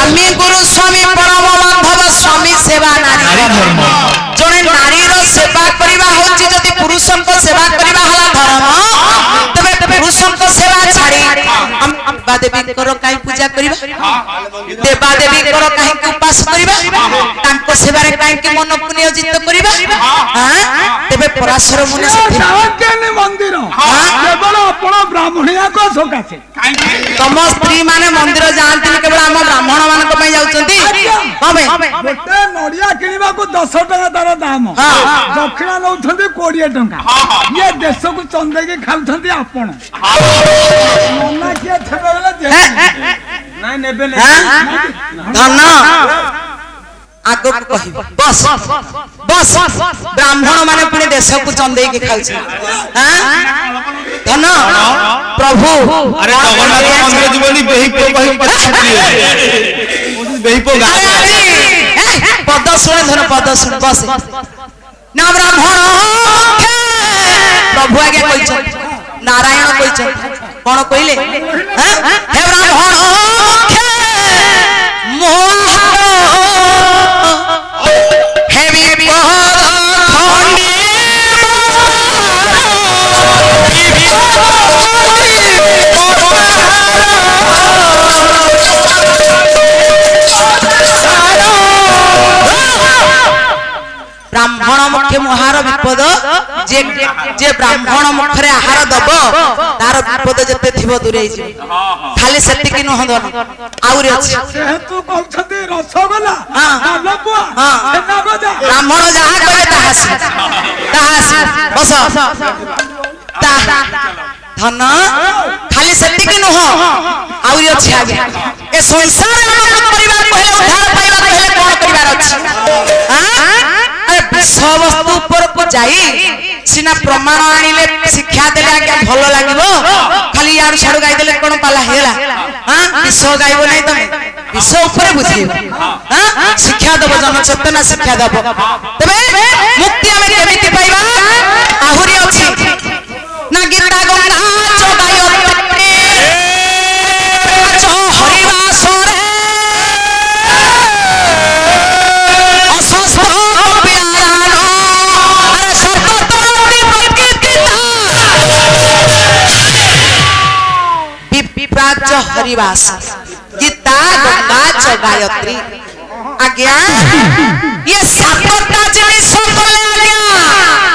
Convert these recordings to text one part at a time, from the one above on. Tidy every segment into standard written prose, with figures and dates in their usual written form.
स्वामी गुरु स्वामी परम बांधव स्वामी सेवा नारी धर्म जने नारी रो सेवा करबा होची जदि पुरुषन को सेवा करबा हला धर्म तबे पुरुषन को सेवा छाड़ी हम देवी करो काई पूजा करबा देवा देवी करो काई के उपास करबा तांको सेवा रे काई के मन को नियोजित करबा हां तबे पराशर मुनि से सावकेनी मंदिर केवल अपन ब्राह्मणिया को सोकासे तम स्त्री माने मंदिर जानती केवल हम ब्राह्मण मान को पई जाउचंती कबे गोटे नडिया किनिबा को 10 टका तार दाम दक्षिणा नउथंती 20 टका ये देश को चंदे के खाउथंती आपण मन्ना के थबेला दे नाही नेबे धन आगो कहि बस बस ब्राह्मण माने पुणे देश को चंदे के खाउछ हां धन प्रभु अरे जगन्नाथ मंदिर जीवनी बेहीपो बेहीपो गा पद सुन धन पद सुन बस ना ब्राह्मण प्रभु आगे कहिछ नारायण कहिछ कोन कहिले हे ब्राह्मण ब्राह्मण मुखे मुहार विपद जे जे ब्राह्मण मुखरे आहार दब तार विपद जते थिबो दूरे जे खाली सेति कि न हंदन आउरे अछि तू कहछती रसगोला लबुआ छेना गजा ब्राह्मण जहा कहे ताहासी बस ता धन खाली सेति कि न हो आउरे अछि आगे ए संसार में परिवार पहले उद्धार पाइबा पहले कोन परिवार अछि हां सब वस्तु ऊपर को जाई सिना प्रमाण आनिले शिक्षा देले आके भलो लागिबो खाली यार छाड़ू गाई देले कोन पाला हेला हां विश्व गाइबो नै तमे विश्व ऊपर बुझियो हां शिक्षा दबो जन चेतना शिक्षा दबो तबे मुक्ति हमें केमिति पाइबा आहुरी अछि ना गीता गंगा चोगायो तटे चो हरिवास रे हरिवास गीता गंगा च गायत्री आज्ञा ये सातटा जिनिस कोले आज्ञा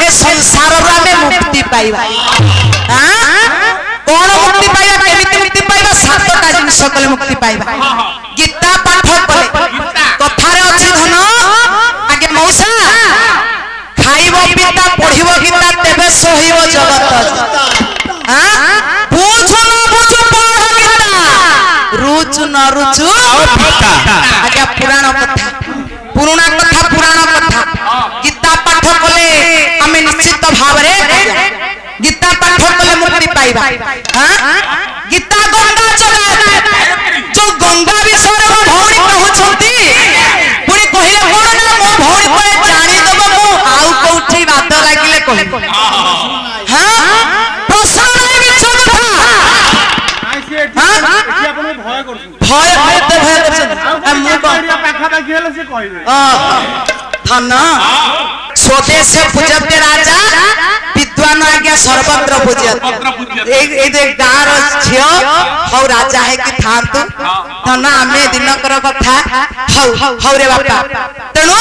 ए संसार रा में मुक्ति पाइबा हां कोन मुक्ति पाइबा केमिति मुक्ति पाइबा सातटा जिनिस कोले मुक्ति पाइबा गीता पाठ कोले कथारे अछि धन आगे मौसा खाइबो गीता पढिबो गीता तेबे सोहिबो जगत हां बुझो न बुझो रुचु न रुचु आज्ञा पुराण कथा पुराना कथा पुराण कथा गीता पाठ कले हमें निश्चित भाव रे गीता पाठ कले मुक्ति पाइबा हां गीता गंगा चला जो गंगा विषय रे भौणी कहउछंती पुनी कहिले कोन ना मो भौणी कोए जानि दबो मो आउ कोठी बात लागिले कहि हां प्रश्न नै विच कथा हां भय करते भय करछन मु पाखा बाकी हेले से कहिबे धन स्वदेश पूजते राजा विद्वान आज्ञा सर्वत्र पूज्य ए गाँव झियो हौ राजा है कि थांतु धन आमे दिनकर कथा हौ रे बापा तेणु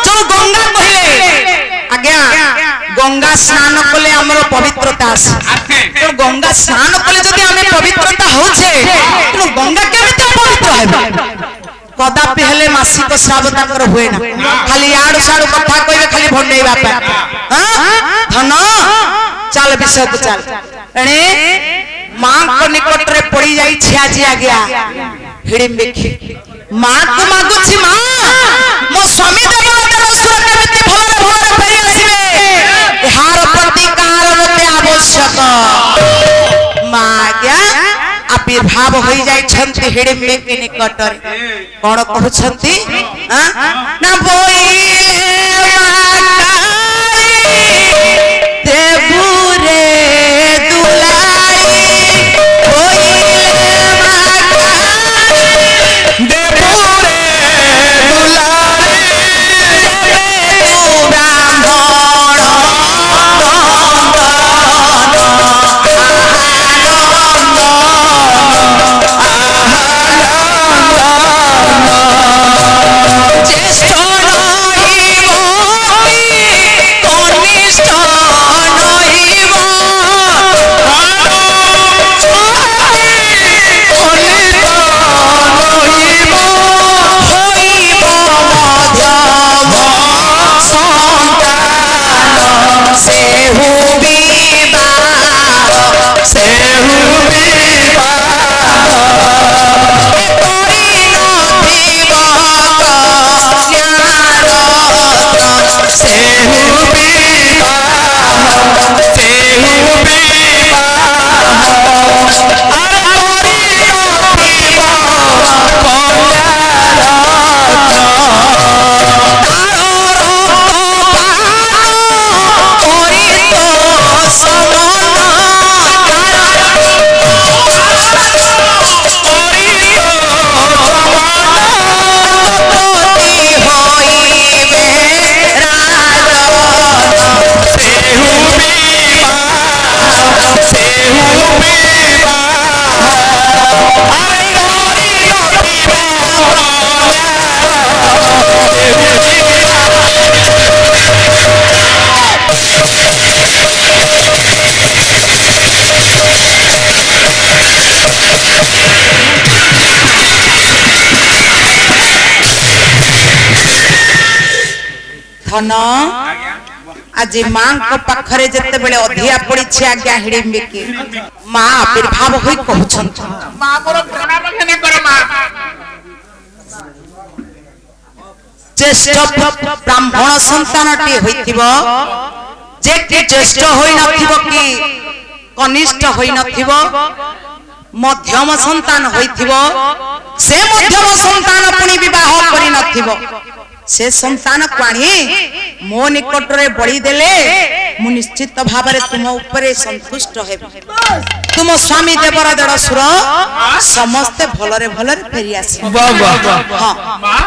जो गंगा कहिले आज्ञा गंगा स्नान कले हमर पवित्रता आसे तेणु गंगा स्नान कले जदि आमे पवित्रता होछे तेणु गंगा केमिति पवित्र हेबे कदापि हेले मासिक श्राव ताकर हुए ना खाली याडू साडू कथा कइबे खाली भंडई बापा हां धन चल विषय को चल एणे मां को निकट रे पड़ी जाई छी आज आज्ञा हिडिम देखि मां को मागु छी मां मो स्वामी देवतार असुर केमिति भलरे भलरे फेरी आसीबे हार प्रतिकार होते आवश्यक मां आज्ञा आविर्भाव हो जाय छंती हेडे में के निकट रे कोन कहू छंती हां ना बोइले माकारी देबुरे दुलाई बोइले माकारी देबुरे धन आज मां को पाखरे जते बेले अधिया पड़ी छी आज्ञा हिडिम्बी की मां आविर्भाव होई कहउछन मां मोर घृणा बखने कर मां ज्येष्ठ ब्राह्मण संतानटी होइथिबो जे कि ज्येष्ठ होई नथिबो कि कनिष्ठ होई नथिबो मध्यम संतान होइथिबो से मध्यम संतान पुनी विवाह करि नथिबो से संतान क्वाणी मो निकट रे बड़ी देले मु निश्चित भाबरे तुम ऊपर संतुष्ट हेबी तुम स्वामी देवर देड़सुर समस्त भलरे भलरे फेरी आसी हां मां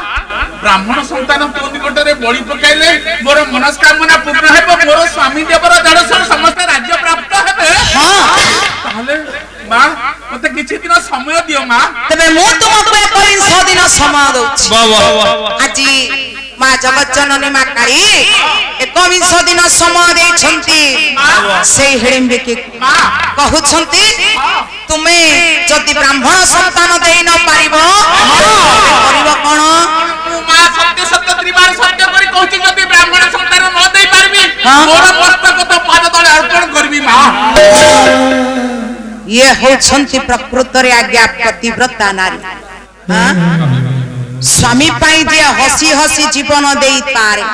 ब्राह्मण संतान तो निकट रे बड़ी पकाइले मोर मनस्कामना पूर्ण हेबो मोर स्वामी देवर देड़सुर समस्त राज्य प्राप्त हेबे हां ताले मां मते किछि दिन समय दियो मां तबे मु तुमको 1 दिन समय दउछि आजी मां जगत जननी मां काली 21 दिन समय देछंती से हिडिम्बी के कहउछंती तुमे जदि ब्राह्मण संतान देई न पारिबो करिबो कोन मां सत्य सत्य त्रिबार सत्य करी कहछि जदि ब्राह्मण संतान न देई पारबी मोर मस्तक तो पाद तळे अर्पण करबी मां ये होछंती प्रकृत रे आज्ञा पतिव्रता नारी हां स्वामी पाई जे हसी हसी जीवन देई पारे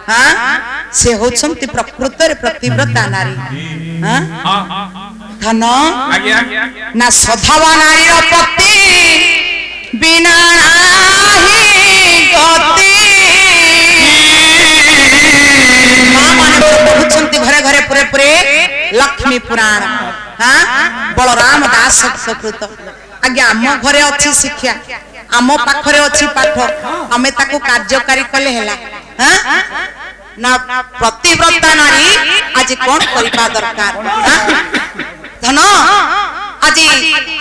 हां से होछंती प्रकृत रे पतिव्रता नारी हां धन ना सधावा नारी रो पति बिना नाही गति मां माने होछंती घरे घरे पुरे पुरे लक्ष्मी पुराण हां बलराम दास संस्कृत आज्ञा आम घरे अच्छी शिक्षा आम पाखरे अच्छी पाठ आमे ताको कार्यकारी कले हेला हां ना प्रतिव्रता नारी आज कोन करिबा दरकार धन आज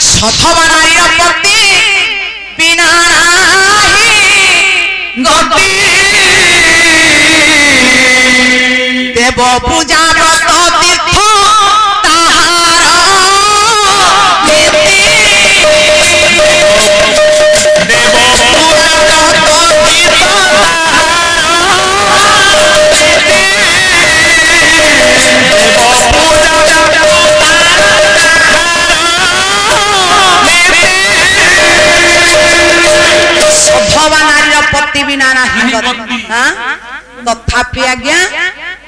सधवा नारी रो पति बिना नाही गति देव पूजा व्रत तीर्थ तथापि आज्ञा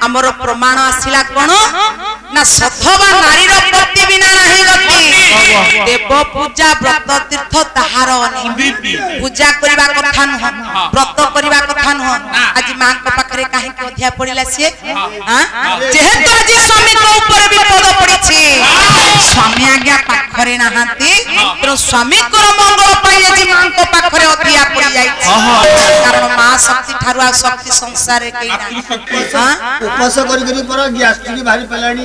हमर प्रमाण आसिला कोन ना सधवा नारी रो पति बिना नाही गति देव पूजा व्रत तीर्थ ताहार नहीं पूजा करबा कथा न व्रत करबा कथा न आज मां को पाखरे काहे के अध्या पड़िला से हां जेहेतु आज स्वामी को ऊपर विपद पड़ी छी स्वामी आज्ञा पाखरे नाहांती तो स्वामी को मंगल पाई आज मां को पाखरे अध्या पड़ी जाई कारण मां शक्ति ठारुआ शक्ति संसार के हां उपवास करी करी पर गैस भारी पलानी।